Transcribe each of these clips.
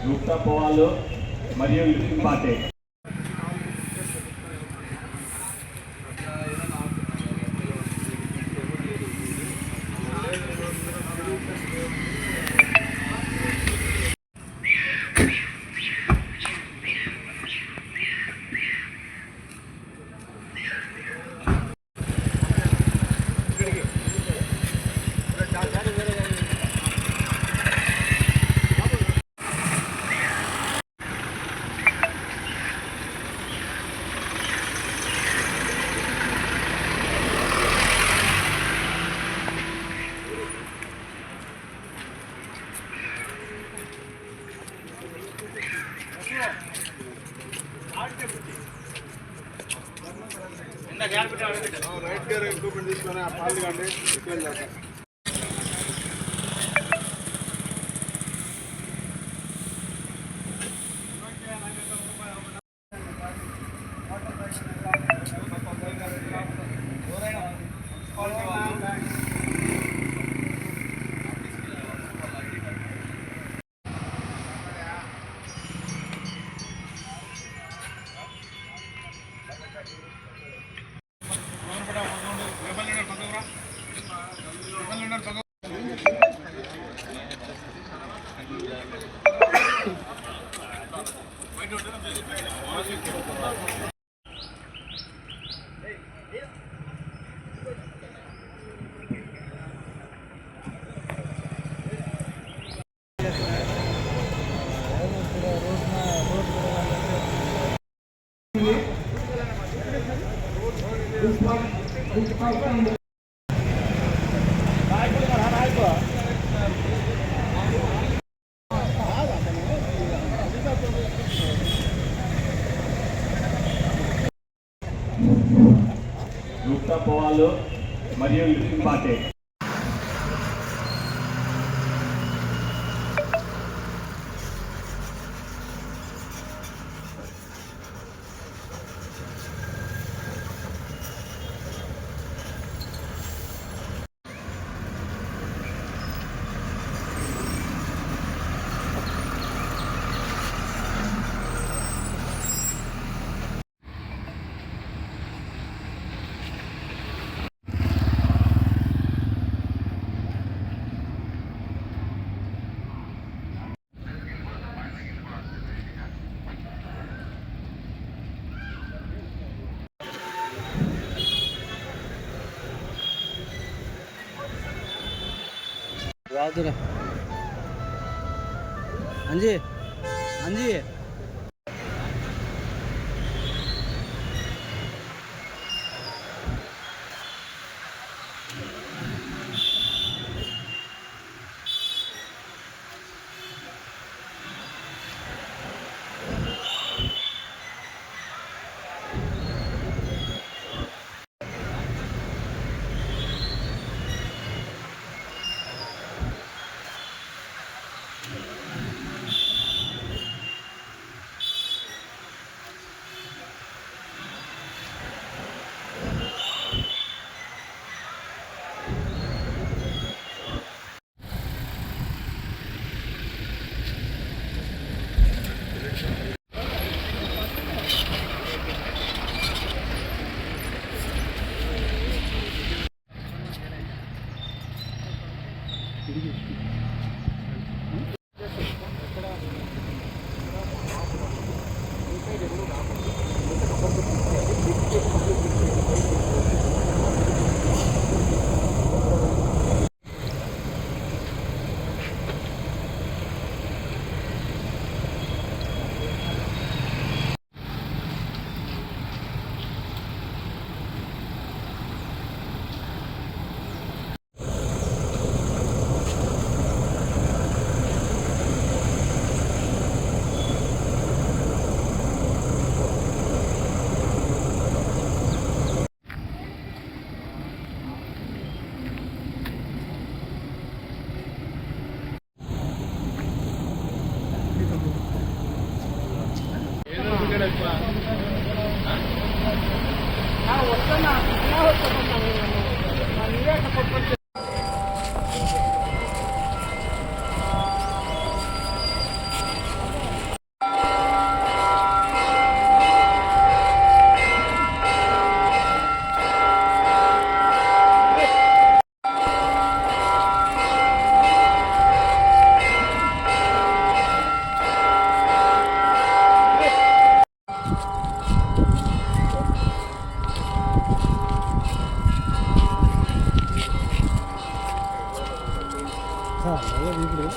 గుప్తా పోవాలు మరియు లిఫ్టింగ్ పాటే right gear improvement తీసుకొని ఆ పాలు కానీ గుప్తా పోవాలు మరియు లిఫ్టింగ్ పాటే राधुरा अंजी अंजी బ్రో.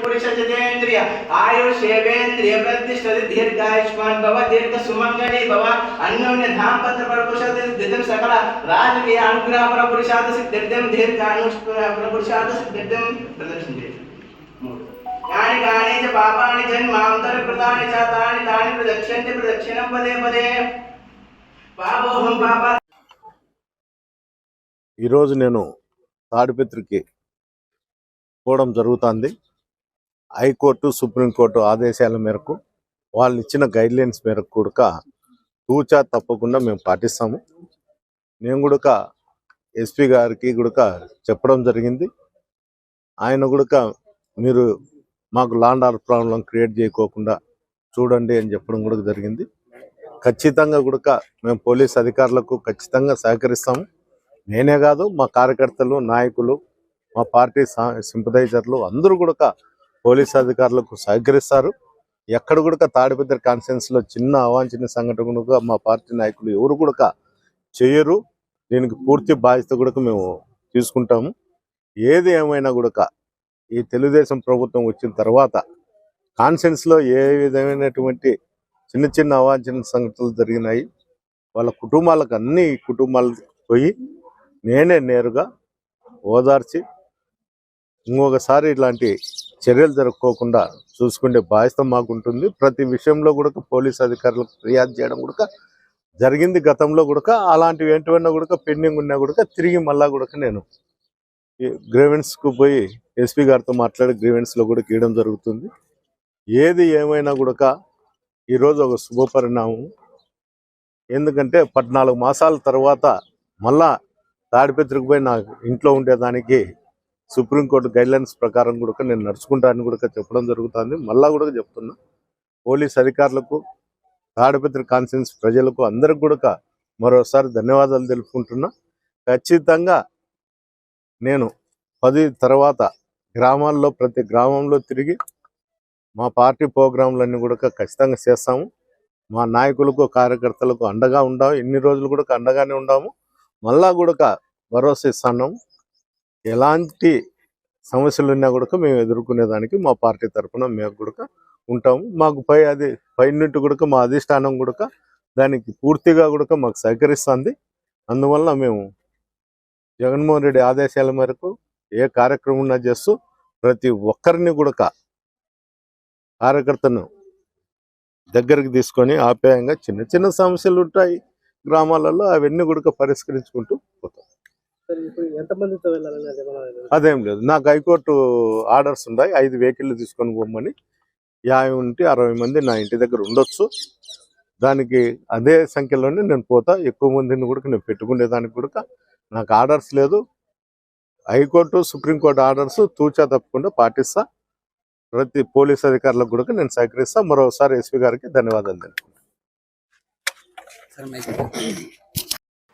पुरुषजितेन्द्रिय आयुष्येवेन्द्रिय प्रतिष्ठति दीर्घायुष्मान् भव दीर्घ सुमंगली भव अन्योन्य धाम पत्र पर पुरुषार्थ सिद्धिं सकल राजकीय अनुग्रह पर पुरुषार्थ सिद्धिं दीर्घायुष्मान पर पुरुषार्थ सिद्धिं प्रदर्शनते यानि गानि च पापानि जन्मांतर कृतानि च तानि तानि प्रदक्षिण्यन्ते प्रदक्षिणं पदे पदे पापोहं पापा ఈరోజు నేను తాడిపత్రికి పోవడం జరుగుతుంది. హైకోర్టు సుప్రీంకోర్టు ఆదేశాల మేరకు వాళ్ళు ఇచ్చిన గైడ్లైన్స్ మేరకు కూడా తూచా తప్పకుండా మేము పాటిస్తాము. నేను కూడా ఎస్పీ గారికి కూడా చెప్పడం జరిగింది. ఆయన కూడా మీరు మాకు లాండ్ ఆర్డర్ ప్రాబ్లం క్రియేట్ చేయకోకుండా చూడండి అని చెప్పడం కూడా జరిగింది. ఖచ్చితంగా కూడా మేము పోలీస్ అధికారులకు ఖచ్చితంగా సహకరిస్తాము. నేనే కాదు, మా కార్యకర్తలు, నాయకులు, మా పార్టీ సింపథైజర్లు అందరూ కూడా పోలీస్ అధికారులకు సహకరిస్తారు. ఎక్కడ కూడా తాడిపత్రి కాన్స్టిట్యున్సీలో చిన్న అవాంఛనీయ సంఘటన మా పార్టీ నాయకులు ఎవరు కూడా చేయరు. దీనికి పూర్తి బాధ్యత కూడా మేము తీసుకుంటాము. ఏది ఏమైనా కూడా ఈ తెలుగుదేశం ప్రభుత్వం వచ్చిన తర్వాత కాన్స్టిట్యున్సీలో ఏ విధమైనటువంటి చిన్న చిన్న అవాంఛనీయ సంఘటనలు జరిగినాయి, వాళ్ళ కుటుంబాలకు అన్ని కుటుంబాలకు పోయి నేనే నేరుగా ఓదార్చి ఇంకొకసారి ఇట్లాంటి చర్యలు జరుపుకోకుండా చూసుకునే బాధ్యత మాకుంటుంది. ప్రతి విషయంలో కూడా పోలీస్ అధికారులకు ఫిర్యాదు చేయడం కూడా జరిగింది. గతంలో కూడా అలాంటివి ఏంటివన్నా కూడా పెండింగ్ ఉన్నా కూడా తిరిగి మళ్ళా కూడా నేను గ్రీవెన్స్కు పోయి ఎస్పీ గారితో మాట్లాడి గ్రీవెన్స్లో కూడా గీయడం జరుగుతుంది. ఏది ఏమైనా కూడా ఈరోజు ఒక శుభపరిణామం. ఎందుకంటే 14 మాసాల తర్వాత మళ్ళా తాడిపత్రికి పోయి నా ఇంట్లో ఉండేదానికి సుప్రీంకోర్టు గైడ్లైన్స్ ప్రకారం కూడా నేను నడుచుకుంటానని కూడా చెప్పడం జరుగుతుంది. మళ్ళా కూడా చెప్తున్నా, పోలీస్ అధికారులకు, తాడిపత్రి కాన్స్టిట్యున్సీ ప్రజలకు అందరికి కూడా మరోసారి ధన్యవాదాలు తెలుపుకుంటున్నా. ఖచ్చితంగా నేను 10 తర్వాత గ్రామాల్లో ప్రతి గ్రామంలో తిరిగి మా పార్టీ ప్రోగ్రాంలన్నీ కూడా ఖచ్చితంగా చేస్తాము. మా నాయకులకు, కార్యకర్తలకు అండగా ఉండాము. ఎన్ని రోజులు కూడా అండగానే ఉండాము. మళ్ళా కూడా భరోసా ఇస్తున్నాము. ఎలాంటి సమస్యలు ఉన్నా కూడా మేము ఎదుర్కొనేదానికి మా పార్టీ తరఫున మేము కూడా ఉంటాము. మాకు పైనుంటి కూడా మా అధిష్టానం కూడా దానికి పూర్తిగా కూడా మాకు సహకరిస్తుంది. అందువల్ల మేము జగన్మోహన్ రెడ్డి ఆదేశాల మేరకు ఏ కార్యక్రమం చేస్తూ ప్రతి ఒక్కరిని కూడా కార్యకర్తను దగ్గరికి తీసుకొని ఆప్యాయంగా చిన్న చిన్న సమస్యలు ఉంటాయి గ్రామాలలో, అవన్నీ కూడా పరిష్కరించుకుంటూ పోతాం. అదేం లేదు, నాకు హైకోర్టు ఆర్డర్స్ ఉన్నాయి. 5 వెహికల్ తీసుకొని పోమని. 50 నుండి 60 మంది నా ఇంటి దగ్గర ఉండొచ్చు. దానికి అదే సంఖ్యలోనే నేను పోతా. ఎక్కువ మందిని కూడా నేను పెట్టుకునేదానికి కూడా నాకు ఆర్డర్స్ లేదు. హైకోర్టు సుప్రీంకోర్టు ఆర్డర్స్ తూచా తప్పకుండా పాటిస్తా. ప్రతి పోలీస్ అధికారులకు కూడా నేను సహకరిస్తా. మరోసారి ఎస్పీ గారికి ధన్యవాదాలు తెలుపుకుంటాను.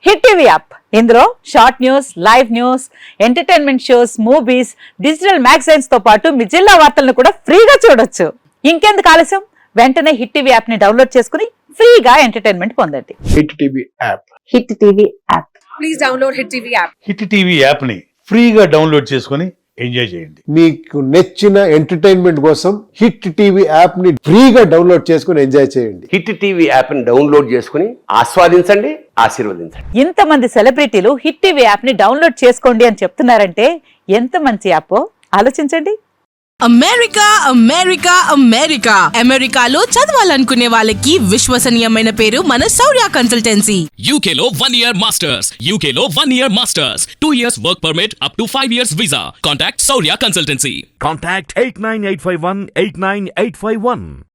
హిట్ టీవీ యాప్, ఇందులో short news, live news, entertainment shows, movies, digital magazines తో పాటు మీ జిల్లా వార్తలను కూడా ఫ్రీగా చూడొచ్చు. ఇంకెందుకు ఆలస్యం, వెంటనే హిట్ టీవీ యాప్ ని డౌన్లోడ్ చేసుకుని ఫ్రీగా ఎంటర్టైన్మెంట్ పొందండి. Hit TV app. Hit TV app. Please download hit TV app. Hit TV app ని ఫ్రీగా డౌన్లోడ్ చేసుకుని ఎంజాయ్ చేయండి. మీకు నచ్చిన ఎంటర్టైన్మెంట్ కోసం హిట్ టీవీ యాప్ ని ఫ్రీగా డౌన్లోడ్ చేసుకుని ఎంజాయ్ చేయండి. హిట్ టీవీ యాప్ ని డౌన్లోడ్ చేసుకుని ఆస్వాదించండి, ఆశీర్వదించండి. ఇంతమంది సెలబ్రిటీలు హిట్ టీవీ యాప్ ని డౌన్లోడ్ చేసుకోండి అని చెప్తున్నారంటే ఎంత మంచి యాప్. ఆలోచించండి. అమెరికా అమెరికా అమెరికా అమెరికాలో చదవాలనుకునే వాళ్ళకి విశ్వసనీయమైన పేరు మన శౌర్య కన్సల్టెన్సీ. UK లో 1 year masters. UK లో 1 year masters. 2 years work permit up to 5 years visa. Contact Saurya Consultancy. Contact 89851 89851.